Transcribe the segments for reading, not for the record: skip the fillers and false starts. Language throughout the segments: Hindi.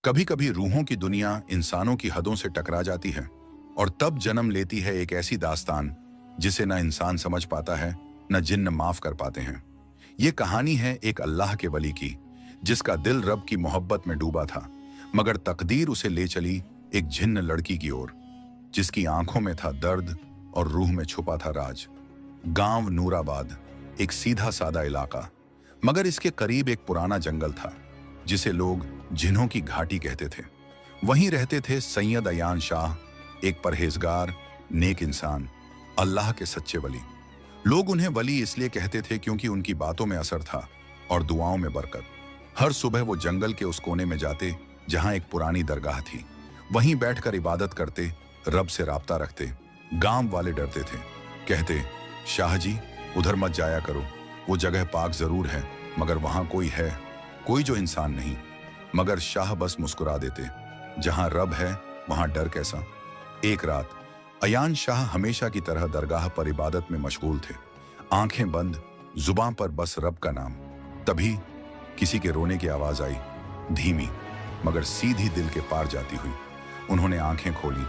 कभी कभी रूहों की दुनिया इंसानों की हदों से टकरा जाती है और तब जन्म लेती है एक ऐसी दास्तान जिसे न इंसान समझ पाता है, न जिन्न माफ कर पाते हैं। ये कहानी है एक अल्लाह के वली की, जिसका दिल रब की मोहब्बत में डूबा था, मगर तकदीर उसे ले चली एक जिन्न लड़की की ओर, जिसकी आंखों में था दर्द और रूह में छुपा था राज। गांव नूराबाद, एक सीधा सादा इलाका, मगर इसके करीब एक पुराना जंगल था जिसे लोग जिन्हों की घाटी कहते थे। वहीं रहते थे सैयद अयान शाह, एक परहेजगार, नेक इंसान, अल्लाह के सच्चे वली। लोग उन्हें वली इसलिए कहते थे क्योंकि उनकी बातों में असर था और दुआओं में बरकत। हर सुबह वो जंगल के उस कोने में जाते जहां एक पुरानी दरगाह थी। वहीं बैठकर इबादत करते, रब से राब्ता रखते। गांव वाले डरते थे, कहते, शाह जी उधर मत जाया करो, वो जगह पाक जरूर है मगर वहां कोई है, कोई जो इंसान नहीं। मगर शाह बस मुस्कुरा देते, जहां रब है वहां डर कैसा। एक रात अयान शाह हमेशा की तरह दरगाह पर इबादत में मशगूल थे, आंखें बंद, जुबां पर बस रब का नाम। तभी किसी के रोने की आवाज आई, धीमी मगर सीधी दिल के पार जाती हुई। उन्होंने आंखें खोली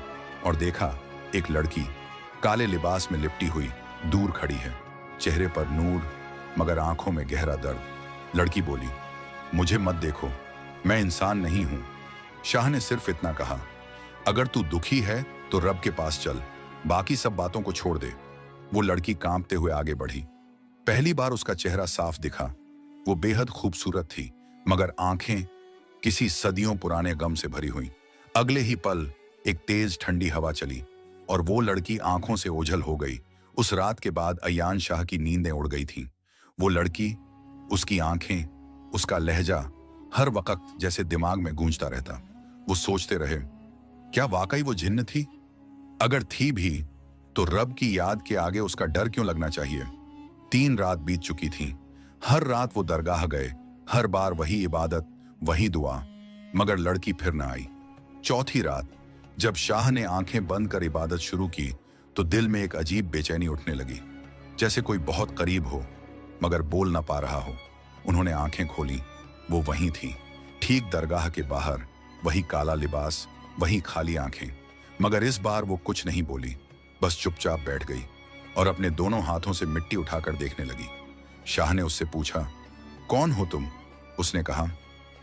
और देखा एक लड़की काले लिबास में लिपटी हुई दूर खड़ी है, चेहरे पर नूर मगर आंखों में गहरा दर्द। लड़की बोली, मुझे मत देखो, मैं इंसान नहीं हूं। शाह ने सिर्फ इतना कहा, अगर तू दुखी है तो रब के पास चल, बाकी सब बातों को छोड़ दे। वो लड़की कांपते हुए आगे बढ़ी। पहली बार उसका चेहरा साफ दिखा। वो बेहद खूबसूरत थी, मगर आंखें किसी सदियों पुराने गम से भरी हुई। अगले ही पल एक तेज ठंडी हवा चली और वो लड़की आंखों से ओझल हो गई। उस रात के बाद अयान शाह की नींदें उड़ गई थीं। वो लड़की, उसकी आंखें, उसका लहजा हर वक्त जैसे दिमाग में गूंजता रहता। वो सोचते रहे, क्या वाकई वो जिन्न थी? अगर थी भी तो रब की याद के आगे उसका डर क्यों लगना चाहिए? 3 रात बीत चुकी थीं। हर रात वो दरगाह गए, हर बार वही इबादत, वही दुआ, मगर लड़की फिर न आई। चौथी रात जब शाह ने आंखें बंद कर इबादत शुरू की तो दिल में एक अजीब बेचैनी उठने लगी, जैसे कोई बहुत करीब हो मगर बोल ना पा रहा हो। उन्होंने आंखें खोली, वो वहीं थी, ठीक दरगाह के बाहर, वही काला लिबास, वही खाली आंखें। मगर इस बार वो कुछ नहीं बोली, बस चुपचाप बैठ गई और अपने दोनों हाथों से मिट्टी उठाकर देखने लगी। शाह ने उससे पूछा, कौन हो तुम? उसने कहा,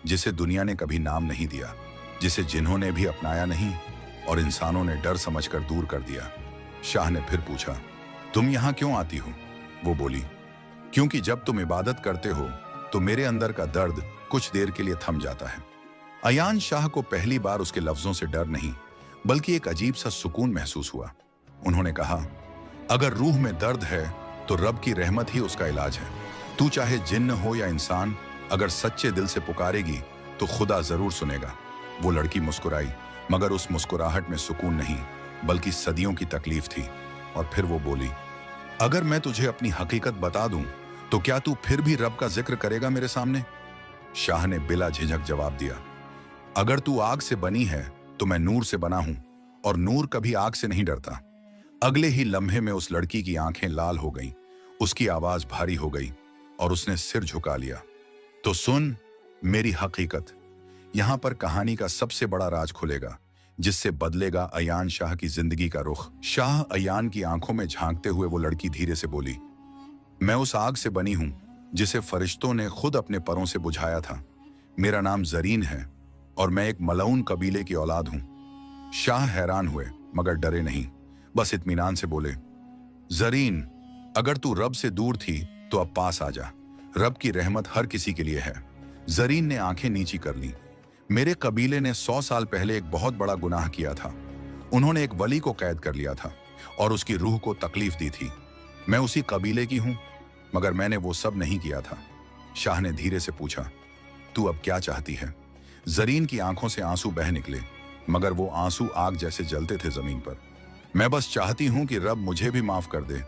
जिसे दुनिया ने कभी नाम नहीं दिया, जिसे जिन्होंने भी अपनाया नहीं और इंसानों ने डर समझकर दूर कर दिया। शाह ने फिर पूछा, तुम यहां क्यों आती हो? वो बोली, क्योंकि जब तुम इबादत करते हो तो मेरे अंदर का दर्द कुछ देर के लिए थम जाता है। अयान शाह को पहली बार उसके लफ्जों से डर नहीं बल्कि एक अजीब सा सुकून महसूस हुआ। उन्होंने कहा, अगर रूह में दर्द है तो रब की रहमत ही उसका इलाज है। तू चाहे जिन्न हो या इंसान, अगर सच्चे दिल से पुकारेगी तो खुदा जरूर सुनेगा। वो लड़की मुस्कुराई, मगर उस मुस्कुराहट में सुकून नहीं बल्कि सदियों की तकलीफ थी। और फिर वो बोली, अगर मैं तुझे अपनी हकीकत बता दूं तो क्या तू फिर भी रब का जिक्र करेगा मेरे सामने? शाह ने बिला झिझक जवाब दिया, अगर तू आग से बनी है तो मैं नूर से बना हूं और नूर कभी आग से नहीं डरता। अगले ही लम्हे में उस लड़की की आंखें लाल हो गईं, उसकी आवाज भारी हो गई और उसने सिर झुका लिया। तो सुन मेरी हकीकत, यहां पर कहानी का सबसे बड़ा राज खुलेगा जिससे बदलेगा अयान शाह की जिंदगी का रुख। शाह अयान की आंखों में झांकते हुए वो लड़की धीरे से बोली, मैं उस आग से बनी हूं जिसे फरिश्तों ने खुद अपने परों से बुझाया था। मेरा नाम जरीन है और मैं एक मलऊन कबीले की औलाद हूं। शाह हैरान हुए मगर डरे नहीं, बस इत्मीनान से बोले, जरीन, अगर तू रब से दूर थी तो अब पास आ जा, रब की रहमत हर किसी के लिए है। जरीन ने आंखें नीची कर ली, मेरे कबीले ने 100 साल पहले एक बहुत बड़ा गुनाह किया था। उन्होंने एक वली को कैद कर लिया था और उसकी रूह को तकलीफ दी थी। मैं उसी कबीले की हूं, मगर मैंने वो सब नहीं किया था। शाह ने धीरे से पूछा, तू अब क्या चाहती है? जरीन की आंखों से आंसू बह निकले, मगर वो आंसू आग जैसे जलते थे जमीन पर। मैं बस चाहती हूं कि रब मुझे भी माफ कर दे।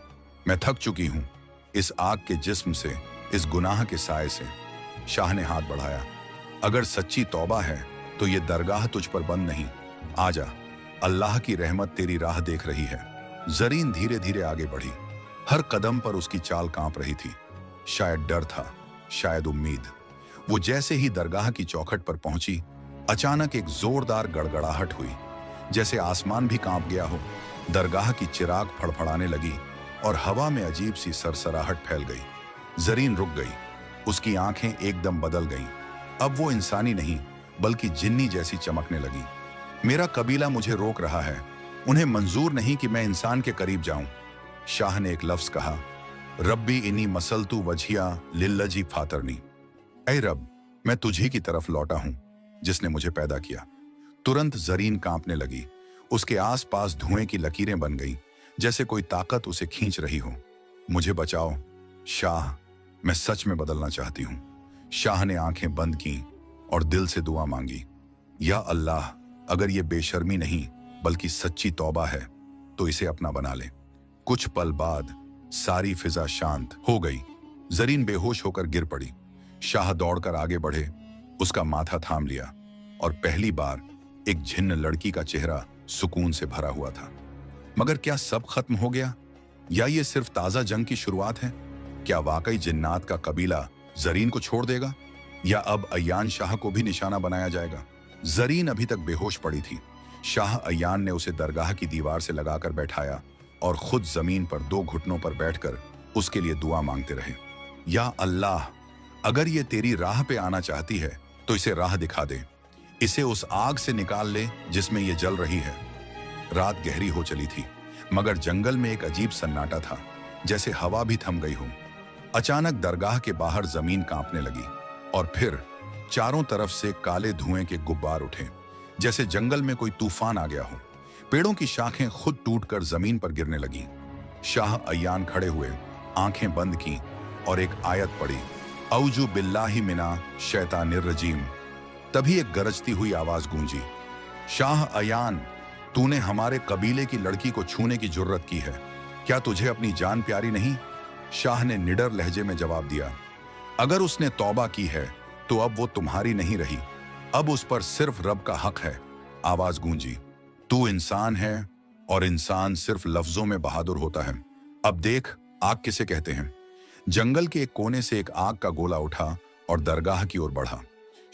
मैं थक चुकी हूं इस आग के जिस्म से, इस गुनाह के साए से। शाह ने हाथ बढ़ाया, अगर सच्ची तौबा है तो ये दरगाह तुझ पर बंद नहीं, आजा, अल्लाह की रहमत तेरी राह देख रही है। जरीन धीरे धीरे आगे बढ़ी, हर कदम पर उसकी चाल कांप रही थी। शायद डर था, शायद उम्मीद। वो जैसे ही दरगाह की चौखट पर पहुंची, अचानक एक जोरदार गड़गड़ाहट हुई, जैसे आसमान भी कांप गया हो। दरगाह की चिराग फड़फड़ाने लगी और हवा में अजीब सी सरसराहट फैल गई। जरीन रुक गई, उसकी आंखें एकदम बदल गईं। अब वो इंसानी नहीं बल्कि जिन्नी जैसी चमकने लगी। मेरा कबीला मुझे रोक रहा है, उन्हें मंजूर नहीं कि मैं इंसान के करीब जाऊं। शाह ने एक लफ्ज कहा, रब्बी इन्नी मसलतू वजिया लिल्लजी फातरनी। ऐ रब, मैं तुझी की तरफ लौटा हूं जिसने मुझे पैदा किया। तुरंत जरीन कांपने लगी, उसके आसपास धुएं की लकीरें बन गईं, जैसे कोई ताकत उसे खींच रही हो। मुझे बचाओ शाह, मैं सच में बदलना चाहती हूं। शाह ने आंखें बंद की और दिल से दुआ मांगी, या अल्लाह, अगर ये बेशर्मी नहीं बल्कि सच्ची तौबा है तो इसे अपना बना ले। कुछ पल बाद सारी फिजा शांत हो गई। जरीन बेहोश होकर गिर पड़ी। शाह दौड़कर आगे बढ़े, उसका माथा थाम लिया और पहली बार एक झिन्न लड़की का चेहरा सुकून से भरा हुआ था। मगर क्या सब खत्म हो गया, या ये सिर्फ ताजा जंग की शुरुआत है? क्या वाकई जिन्नात का कबीला जरीन को छोड़ देगा, या अब अयान शाह को भी निशाना बनाया जाएगा? जरीन अभी तक बेहोश पड़ी थी। शाह अयान ने उसे दरगाह की दीवार से लगाकर बैठाया और खुद जमीन पर 2 घुटनों पर बैठकर उसके लिए दुआ मांगते रहे। या अल्लाह, अगर ये तेरी राह पे आना चाहती है तो इसे राह दिखा दे, इसे उस आग से निकाल ले जिसमें ये जल रही है। रात गहरी हो चली थी, मगर जंगल में एक अजीब सन्नाटा था, जैसे हवा भी थम गई हो। अचानक दरगाह के बाहर जमीन कांपने लगी और फिर चारों तरफ से काले धुएं के गुब्बार उठे, जैसे जंगल में कोई तूफान आ गया हो। पेड़ों की शाखें खुद टूटकर जमीन पर गिरने लगीं। शाह अयान खड़े हुए, आंखें बंद की और एक आयत पढ़ी, औजु बिल्लाहि मिना शैतानिर रजीम। तभी एक गरजती हुई आवाज गूंजी, शाह अयान, तूने हमारे कबीले की लड़की को छूने की जुर्रत की है, क्या तुझे अपनी जान प्यारी नहीं? शाह ने निडर लहजे में जवाब दिया, अगर उसने तौबा की है तो अब वो तुम्हारी नहीं रही, अब उस पर सिर्फ रब का हक है। आवाज गूंजी, तू इंसान है और इंसान सिर्फ लफ्जों में बहादुर होता है। अब देख आग किसे कहते हैं। जंगल के एक कोने से एक आग का गोला उठा और दरगाह की ओर बढ़ा।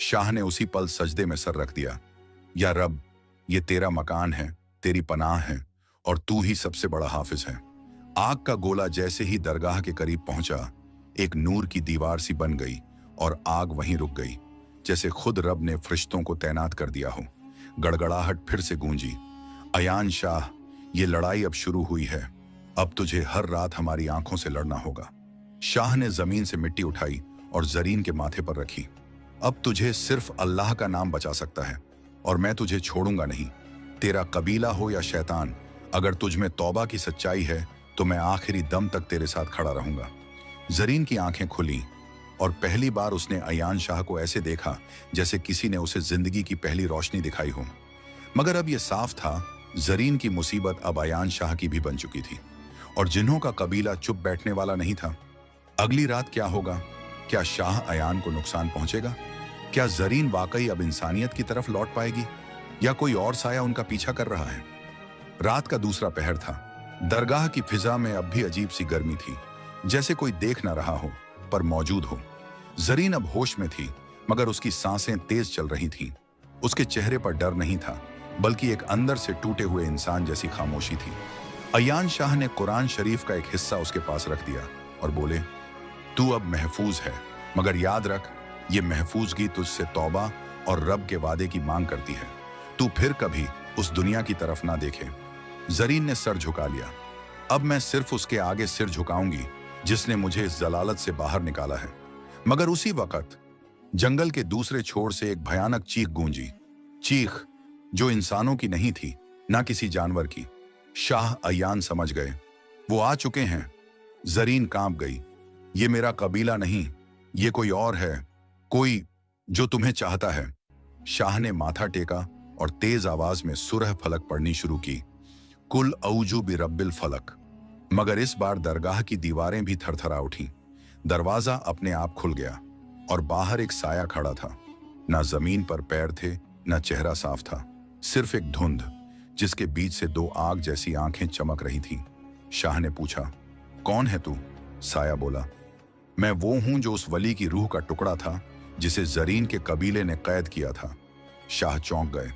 शाह ने उसी पल सजदे में सर रख दिया। या रब, ये तेरा मकान है, तेरी पनाह है और तू ही सबसे बड़ा हाफिज है। आग का गोला जैसे ही दरगाह के करीब पहुंचा, एक नूर की दीवार सी बन गई और आग वहीं रुक गई, जैसे खुद रब ने फरिश्तों को तैनात कर दिया हो। गड़गड़ाहट फिर से गूंजी, अयान शाह, ये लड़ाई अब शुरू हुई है, अब तुझे हर रात हमारी आंखों से लड़ना होगा। शाह ने जमीन से मिट्टी उठाई और जरीन के माथे पर रखी। अब तुझे सिर्फ अल्लाह का नाम बचा सकता है और मैं तुझे छोड़ूंगा नहीं। तेरा कबीला हो या शैतान, अगर तुझ में तौबा की सच्चाई है तो मैं आखिरी दम तक तेरे साथ खड़ा रहूंगा। जरीन की आंखें खुली और पहली बार उसने अयान शाह को ऐसे देखा जैसे किसी ने उसे जिंदगी की पहली रोशनी दिखाई हो। मगर अब यह साफ था, जरीन की मुसीबत अब अयान शाह की भी बन चुकी थी और जिन्हों का कबीला चुप बैठने वाला नहीं था। अगली रात क्या होगा? क्या शाह अयान को नुकसान पहुंचेगा? क्या जरीन वाकई अब इंसानियत की तरफ लौट पाएगी, या कोई और साया उनका पीछा कर रहा है? रात का दूसरा पहर था। दरगाह की फिजा में अब भी अजीब सी गर्मी थी, जैसे कोई देख ना रहा हो पर मौजूद हो। जरीन अब होश में थी, मगर उसकी सांसें तेज चल रही थीं। उसके चेहरे पर डर नहीं था, बल्कि एक अंदर से टूटे हुए इंसान जैसी खामोशी थी। अयान शाह ने कुरान शरीफ का एक हिस्सा उसके पास रख दिया और बोले, तू अब महफूज है, मगर याद रख, ये महफूजगी तुझसे तौबा और रब के वादे की मांग करती है। तू फिर कभी उस दुनिया की तरफ ना देखे। जरीन ने सर झुका लिया। अब मैं सिर्फ उसके आगे सिर झुकाऊंगी जिसने मुझे इस जलालत से बाहर निकाला है। मगर उसी वक्त जंगल के दूसरे छोर से एक भयानक चीख गूंजी, चीख जो इंसानों की नहीं थी, ना किसी जानवर की। शाह अयान समझ गए, वो आ चुके हैं। जरीन कांप गई, ये मेरा कबीला नहीं, ये कोई और है, कोई जो तुम्हें चाहता है। शाह ने माथा टेका और तेज आवाज में सूरह फलक पढ़नी शुरू की, कुल औजु बि रब्बिल फलक। मगर इस बार दरगाह की दीवारें भी थरथरा उठी। दरवाजा अपने आप खुल गया और बाहर एक साया खड़ा था। ना जमीन पर पैर थे, ना चेहरा साफ था, सिर्फ एक धुंध जिसके बीच से 2 आग जैसी आंखें चमक रही थीं। शाह ने पूछा, कौन है तू? साया बोला, मैं वो हूं जो उस वली की रूह का टुकड़ा था जिसे जरीन के कबीले ने कैद किया था। शाह चौंक गए।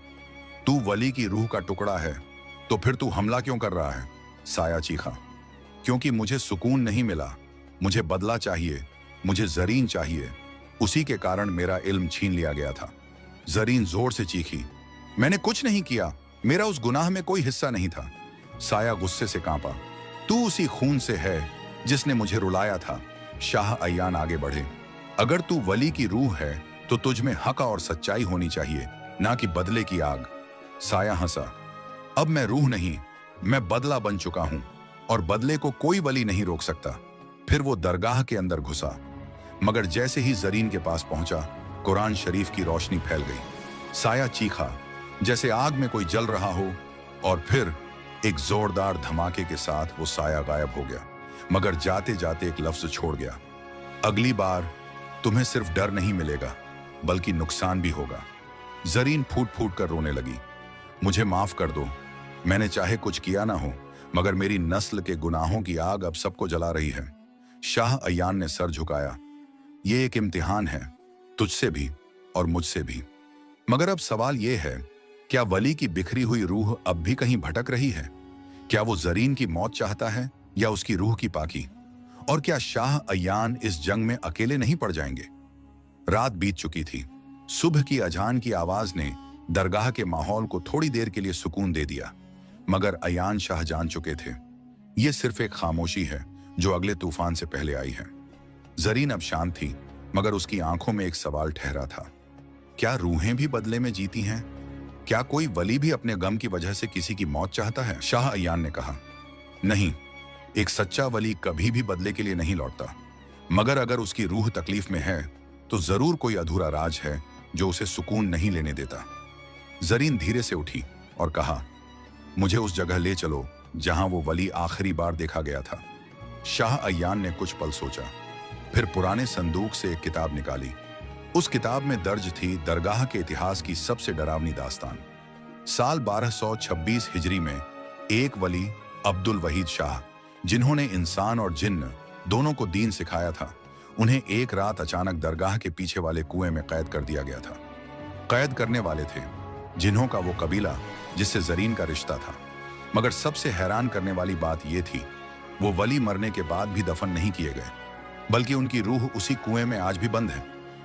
तू वली की रूह का टुकड़ा है, तो फिर तू हमला क्यों कर रहा है? साया चीखा। क्योंकि मुझे सुकून नहीं मिला, मुझे बदला चाहिए, मुझे जरीन चाहिए। उसी के कारण मेरा इल्म छीन लिया गया था। जरीन जोर से चीखी। मैंने कुछ नहीं किया, मेरा उस गुनाह में कोई हिस्सा नहीं था। साया गुस्से से कांपा। तू उसी खून से है जिसने मुझे रुलाया था। शाह अयान आगे बढ़े। अगर तू वली की रूह है तो तुझ में हक और सच्चाई होनी चाहिए, ना कि बदले की आग। साया हंसा। अब मैं रूह नहीं, मैं बदला बन चुका हूं और बदले को कोई वली नहीं रोक सकता। फिर वो दरगाह के अंदर घुसा, मगर जैसे ही जरीन के पास पहुंचा, कुरान शरीफ की रोशनी फैल गई। साया चीखा जैसे आग में कोई जल रहा हो, और फिर एक जोरदार धमाके के साथ वो साया गायब हो गया, मगर जाते जाते एक लफ्ज छोड़ गया। अगली बार तुम्हें सिर्फ डर नहीं मिलेगा, बल्कि नुकसान भी होगा। जरीन फूट फूट कर रोने लगी। मुझे माफ कर दो, मैंने चाहे कुछ किया ना हो, मगर मेरी नस्ल के गुनाहों की आग अब सबको जला रही है। शाह अयान ने सर झुकाया। ये एक इम्तिहान है, तुझसे भी और मुझसे भी। मगर अब सवाल यह है, क्या वली की बिखरी हुई रूह अब भी कहीं भटक रही है? क्या वो जरीन की मौत चाहता है या उसकी रूह की पाकी? और क्या शाह अयान इस जंग में अकेले नहीं पड़ जाएंगे? रात बीत चुकी थी। सुबह की अजान की आवाज ने दरगाह के माहौल को थोड़ी देर के लिए सुकून दे दिया, मगर अयान शाह जान चुके थे ये सिर्फ एक खामोशी है जो अगले तूफान से पहले आई है। जरीन अब शांत थी, मगर उसकी आंखों में एक सवाल ठहरा था। क्या रूहें भी बदले में जीती हैं? क्या कोई वली भी अपने गम की वजह से किसी की मौत चाहता है? शाह अयान ने कहा, नहीं, एक सच्चा वली कभी भी बदले के लिए नहीं लौटता, मगर अगर उसकी रूह तकलीफ में है तो जरूर कोई अधूरा राज है जो उसे सुकून नहीं लेने देता। जरीन धीरे से उठी और कहा, मुझे उस जगह ले चलो जहां वो वली आखिरी बार देखा गया था। शाह अयान ने कुछ पल सोचा, फिर पुराने संदूक से एक किताब निकाली। उस किताब में दर्ज थी दरगाह के इतिहास की सबसे डरावनी दास्तान। साल 1226 हिजरी में एक वली अब्दुल वहीद शाह, जिन्होंने इंसान और जिन्न दोनों को दीन सिखाया था, उन्हें एक रात अचानक दरगाह के पीछे वाले कुएं में कैद कर दिया गया था। कैद करने वाले थे जिन्हों का वो कबीला जिससे जरीन का रिश्ता था। मगर सबसे हैरान करने वाली बात यह थी, वो वली मरने के बाद भी दफन नहीं किए गए, बल्कि उनकी रूह उसी कुएं में आज भी बंद है,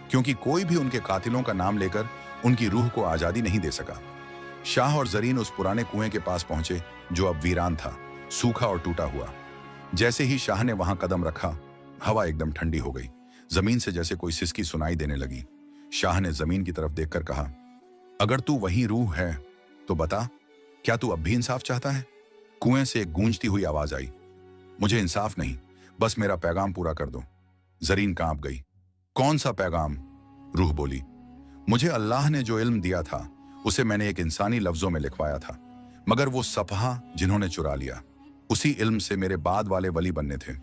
क्योंकि कोई भी उनके कातिलों का नाम लेकर उनकी रूह को आजादी नहीं दे सका। शाह और जरीन उस पुराने कुएं के पास पहुंचे जो अब वीरान था, सूखा और टूटा हुआ। जैसे ही शाह ने वहां कदम रखा, हवा एकदम ठंडी हो गई। जमीन से जैसे कोई सिसकी सुनाई देने लगी। शाह ने जमीन की तरफ देखकर कहा, अगर तू वही रूह है तो बता, क्या तू अब भी इंसाफ चाहता है? कुएं से एक गूंजती हुई आवाज आई, मुझे इंसाफ नहीं, बस मेरा पैगाम पूरा कर दो। जरीन कांप गई। कौन सा पैगाम? रूह बोली, मुझे अल्लाह ने जो इल्म दिया था उसे मैंने एक इंसानी लफ्जों में लिखवाया था, मगर वो सफहा जिन्होंने चुरा लिया, उसी इल्म से मेरे बाद वाले वली बनने थे।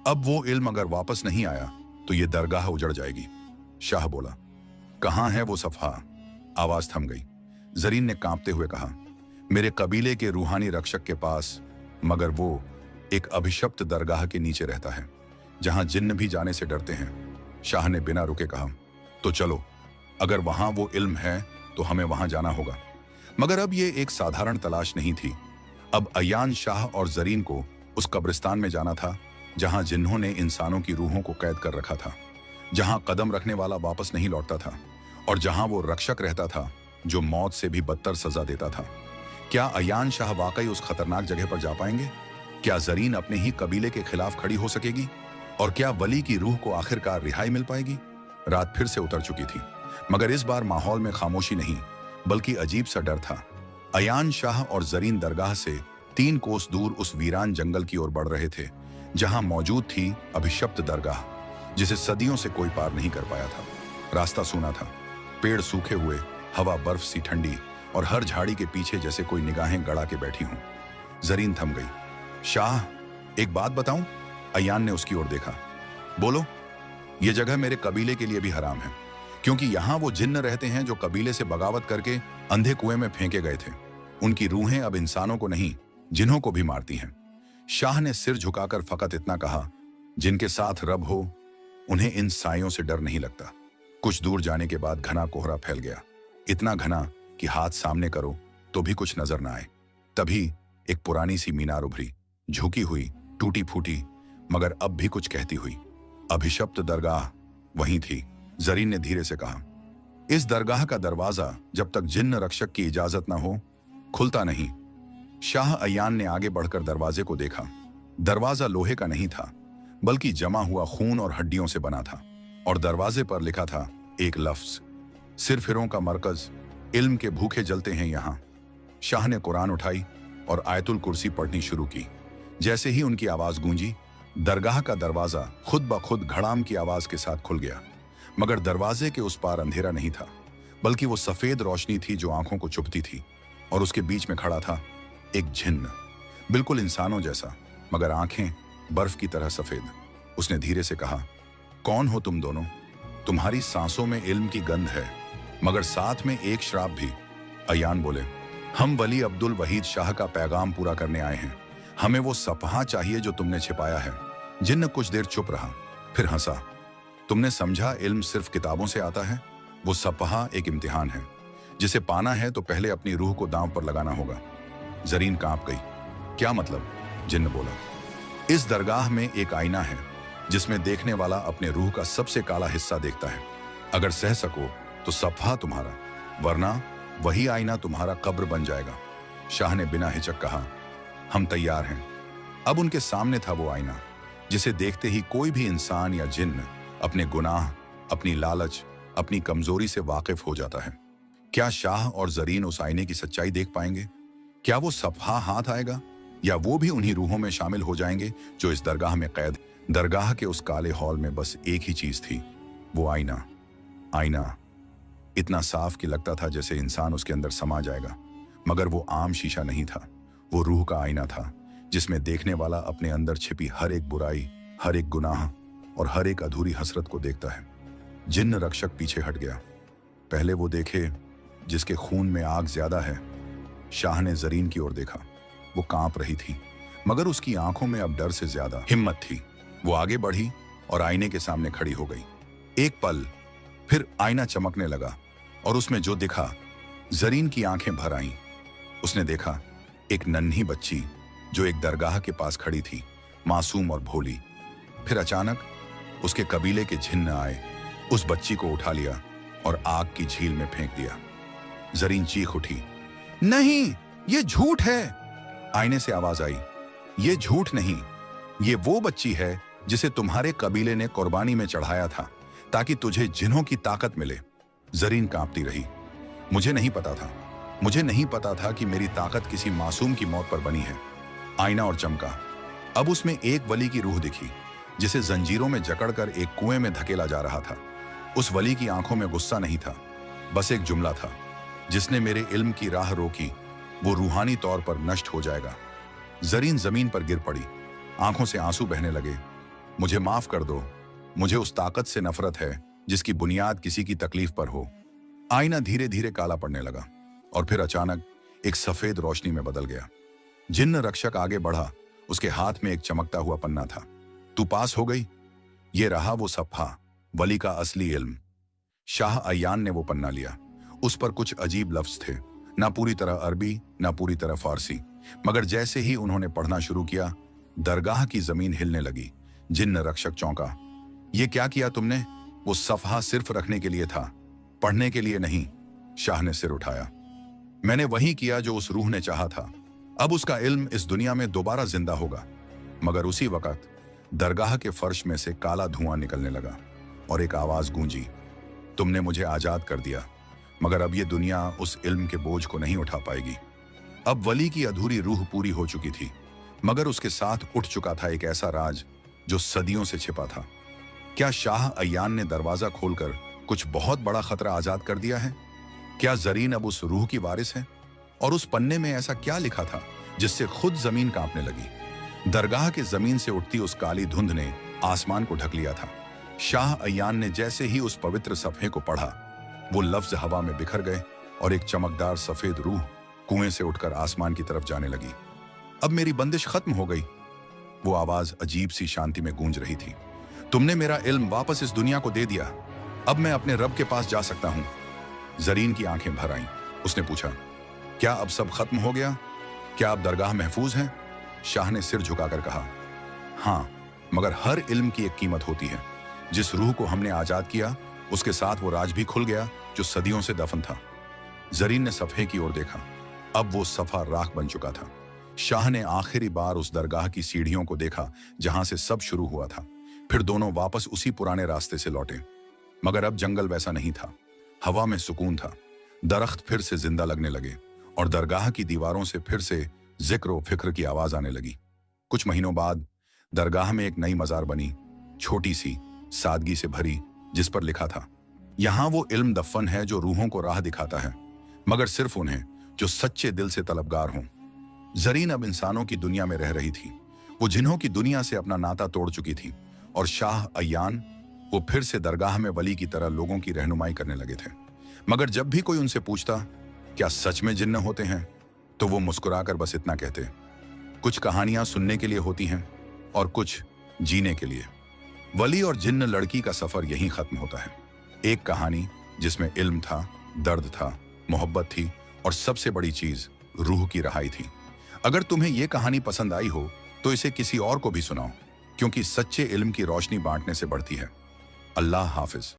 अब वो इल्म अगर वापस नहीं आया तो ये दरगाह उजड़ जाएगी। शाह बोला, कहां है वो सफहा? आवाज थम गई। जरीन ने कांपते हुए कहा, मेरे कबीले के रूहानी रक्षक के पास, मगर वो एक अभिशप्त दरगाह के नीचे रहता है जहां जिन्न भी जाने से डरते हैं। शाह ने बिना रुके कहा, तो चलो, अगर वहां वो इल्म है तो हमें वहां जाना होगा। मगर अब ये एक साधारण तलाश नहीं थी। अब अयान शाह और जरीन को उस कब्रिस्तान में जाना था जहां जिन्होंने इंसानों की रूहों को कैद कर रखा था, जहां कदम रखने वाला वापस नहीं लौटता था, और जहां वो रक्षक रहता था जो मौत से भी बदतर सजा देता था। क्या अयान शाह वाकई उस खतरनाक जगह पर जा पाएंगे? क्या जरीन अपने ही कबीले के खिलाफ खड़ी हो सकेगी? और क्या वली की रूह को आखिरकार रिहाई मिल पाएगी? रात फिर से उतर चुकी थी, मगर इस बार माहौल में खामोशी नहीं, बल्कि अजीब सा डर था। अयान शाह और जरीन दरगाह से 3 कोस दूर उस वीरान जंगल की ओर बढ़ रहे थे जहां मौजूद थी अभिशप्त दरगाह, जिसे सदियों से कोई पार नहीं कर पाया था। रास्ता सूना था, पेड़ सूखे हुए, हवा बर्फ सी ठंडी, और हर झाड़ी के पीछे जैसे कोई निगाहें गड़ा के बैठी हों। जरीन थम गई। शाह, एक बात बताऊं? अयान ने उसकी ओर देखा। बोलो। ये जगह मेरे कबीले के लिए भी हराम है, क्योंकि यहां वो जिन्न रहते हैं जो कबीले से बगावत करके अंधे कुएं में फेंके गए थे। उनकी रूहें अब इंसानों को नहीं, जिन्हों को भी मारती हैं। शाह ने सिर झुकाकर फकत इतना कहा, जिनके साथ रब हो उन्हें इन सायों से डर नहीं लगता। कुछ दूर जाने के बाद घना कोहरा फैल गया। इतना घना कि हाथ सामने करो तो भी कुछ नजर ना आए। तभी एक पुरानी सी मीनार उभरी, झुकी हुई, टूटी फूटी, मगर अब भी कुछ कहती हुई। अभिशप्त दरगाह वहीं थी। जरीन ने धीरे से कहा, इस दरगाह का दरवाजा जब तक जिन्न रक्षक की इजाजत ना हो खुलता नहीं। शाह अयान ने आगे बढ़कर दरवाजे को देखा। दरवाजा लोहे का नहीं था, बल्कि जमा हुआ खून और हड्डियों से बना था, और दरवाजे पर लिखा था एक लफ्ज, सिरफिरों का मरकज, इल्म के भूखे जलते हैं यहां। शाह ने कुरान उठाई और आयतुल कुर्सी पढ़नी शुरू की। जैसे ही उनकी आवाज गूंजी, दरगाह का दरवाजा खुद ब खुद घड़ाम की आवाज के साथ खुल गया। मगर दरवाजे के उस पार अंधेरा नहीं था, बल्कि वो सफेद रोशनी थी जो आंखों को चुभती थी, और उसके बीच में खड़ा था एक जिन्न, बिल्कुल इंसानों जैसा, मगर आंखें बर्फ की तरह सफेद। उसने धीरे से कहा, कौन हो तुम दोनों? तुम्हारी सांसों में इल्म की गंध है, मगर साथ में एक श्राप भी। अयान बोले, हम वली अब्दुल वहीद शाह का पैगाम पूरा करने आए हैं। हमें वो सपहा चाहिए जो तुमने छिपाया है। जिन्न कुछ देर चुप रहा, फिर हंसा। तुमने समझा इल्म सिर्फ किताबों से आता है? वो सपहा एक इम्तिहान है, जिसे पाना है तो पहले अपनी रूह को दांव पर लगाना होगा। जरीन कांप गई। क्या मतलब? जिन्न बोला, इस दरगाह में एक आईना है जिसमें देखने वाला अपने रूह का सबसे काला हिस्सा देखता है। अगर सह सको तो सफहा तुम्हारा, वरना वही आईना तुम्हारा कब्र बन जाएगा। शाह ने बिना हिचक कहा, हम तैयार हैं। अब उनके सामने था वो आईना जिसे देखते ही कोई भी इंसान या जिन्न अपने गुनाह, अपनी लालच, अपनी कमजोरी से वाकिफ हो जाता है। क्या शाह और जरीन उस आईने की सच्चाई देख पाएंगे? क्या वो सफहा हाथ आएगा, या वो भी उन्हीं रूहों में शामिल हो जाएंगे जो इस दरगाह में कैद? दरगाह के उस काले हॉल में बस एक ही चीज थी, वो आईना। आईना इतना साफ कि लगता था जैसे इंसान उसके अंदर समा जाएगा, मगर वो आम शीशा नहीं था। वो रूह का आईना था, जिसमें देखने वाला अपने अंदर छिपी हर एक बुराई, हर एक गुनाह और हर एक अधूरी हसरत को देखता है। जिन्न रक्षक पीछे हट गया। पहले वो देखे जिसके खून में आग ज्यादा है। शाह ने जरीन की ओर देखा। वो कांप रही थी, मगर उसकी आंखों में अब डर से ज्यादा हिम्मत थी। वो आगे बढ़ी और आईने के सामने खड़ी हो गई। एक पल, फिर आईना चमकने लगा और उसमें जो दिखा, जरीन की आंखें भर आईं। उसने देखा एक नन्ही बच्ची जो एक दरगाह के पास खड़ी थी, मासूम और भोली। फिर अचानक उसके कबीले के जिन्न आए, उस बच्ची को उठा लिया और आग की झील में फेंक दिया। जरीन चीख उठी, नहीं, ये झूठ है। आईने से आवाज आई, ये झूठ नहीं, ये वो बच्ची है जिसे तुम्हारे कबीले ने कुर्बानी में चढ़ाया था ताकि तुझे जिन्हों की ताकत मिले। जरीन कांपती रही। मुझे नहीं पता था कि मेरी ताकत किसी मासूम की मौत पर बनी है। आईना और चमका। अब उसमें एक वली की रूह दिखी, जिसे जंजीरों में जकड़कर एक कुएं में धकेला जा रहा था। उस वली की आंखों में गुस्सा नहीं था, बस एक जुमला था, जिसने मेरे इल्म की राह रोकी वो रूहानी तौर पर नष्ट हो जाएगा। जरीन जमीन पर गिर पड़ी, आंखों से आंसू बहने लगे। मुझे माफ कर दो, मुझे उस ताकत से नफरत है जिसकी बुनियाद किसी की तकलीफ पर हो। आईना धीरे धीरे काला पड़ने लगा और फिर अचानक एक सफेद रोशनी में बदल गया। जिन्न रक्षक आगे बढ़ा। उसके हाथ में एक चमकता हुआ पन्ना था। तू पास हो गई। ये रहा वो सफहा, वली का असली इल्म। शाह अयान ने वो पन्ना लिया। उस पर कुछ अजीब लफ्ज थे, ना पूरी तरह अरबी, ना पूरी तरह फारसी, मगर जैसे ही उन्होंने पढ़ना शुरू किया, दरगाह की जमीन हिलने लगी। जिन्न रक्षक चौंका। ये क्या किया तुमने? वो सफहा सिर्फ रखने के लिए था, पढ़ने के लिए नहीं। शाह ने सिर उठाया। मैंने वही किया जो उस रूह ने चाहा था। अब उसका इल्म इस दुनिया में दोबारा जिंदा होगा। मगर उसी वक्त दरगाह के फर्श में से काला धुआं निकलने लगा और एक आवाज गूंजी, तुमने मुझे आजाद कर दिया, मगर अब ये दुनिया उस इल्म के बोझ को नहीं उठा पाएगी। अब वली की अधूरी रूह पूरी हो चुकी थी, मगर उसके साथ उठ चुका था एक ऐसा राज जो सदियों से छिपा था। क्या शाह अयान ने दरवाजा खोलकर कुछ बहुत बड़ा खतरा आजाद कर दिया है? क्या जरीन अब उस रूह की वारिस है? और उस पन्ने में ऐसा क्या लिखा था जिससे खुद जमीन कांपने लगी? दरगाह के जमीन से उठती उस काली धुंध ने आसमान को ढक लिया था। शाह अयान ने जैसे ही उस पवित्र सफ़हे को पढ़ा, वो लफ्ज हवा में बिखर गए और एक चमकदार सफेद रूह कुएं से उठकर आसमान की तरफ जाने लगी। अब मेरी बंदिश खत्म हो गई। वो आवाज अजीब सी शांति में गूंज रही थी। तुमने मेरा इल्म वापस इस दुनिया को दे दिया। अब मैं अपने रब के पास जा सकता हूं। जरीन की आंखें भर आईं। उसने पूछा, क्या अब सब खत्म हो गया? क्या अब दरगाह महफूज है? शाह ने सिर झुकाकर कहा, हाँ, मगर हर इल्म की एक कीमत होती है। जिस रूह को हमने आजाद किया, उसके साथ वो राज भी खुल गया जो सदियों से दफन था। जरीन ने सफ़े की ओर देखा। अब वो सफ़ा राख बन चुका था। शाह ने आखिरी बार उस दरगाह की सीढ़ियों को देखा जहां से सब शुरू हुआ था। फिर दोनों वापस उसी पुराने रास्ते से लौटे। मगर अब जंगल वैसा नहीं था। हवा में सुकून था। दरख्त फिर से जिंदा लगने लगे और दरगाह की दीवारों से फिर से जिक्र व फिक्र की आवाज आने लगी। कुछ महीनों बाद दरगाह में एक नई मजार बनी, छोटी सी, सादगी से भरी, जिस पर लिखा था, यहां वो इल्म दफन है जो रूहों को राह दिखाता है, मगर सिर्फ उन्हें जो सच्चे दिल से तलबगार हों। जरीन अब इंसानों की दुनिया में रह रही थी, वो जिन्हों की दुनिया से अपना नाता तोड़ चुकी थी, और शाह अयान वो फिर से दरगाह में वली की तरह लोगों की रहनुमाई करने लगे थे। मगर जब भी कोई उनसे पूछता, क्या सच में जिन्न होते हैं, तो वो मुस्कुराकर बस इतना कहते, कुछ कहानियां सुनने के लिए होती हैं और कुछ जीने के लिए। वली और जिन्न लड़की का सफर यहीं खत्म होता है। एक कहानी जिसमें इल्म था, दर्द था, मोहब्बत थी और सबसे बड़ी चीज रूह की रहाई थी। अगर तुम्हें यह कहानी पसंद आई हो तो इसे किसी और को भी सुनाओ, क्योंकि सच्चे इल्म की रोशनी बांटने से बढ़ती है। अल्लाह हाफिज।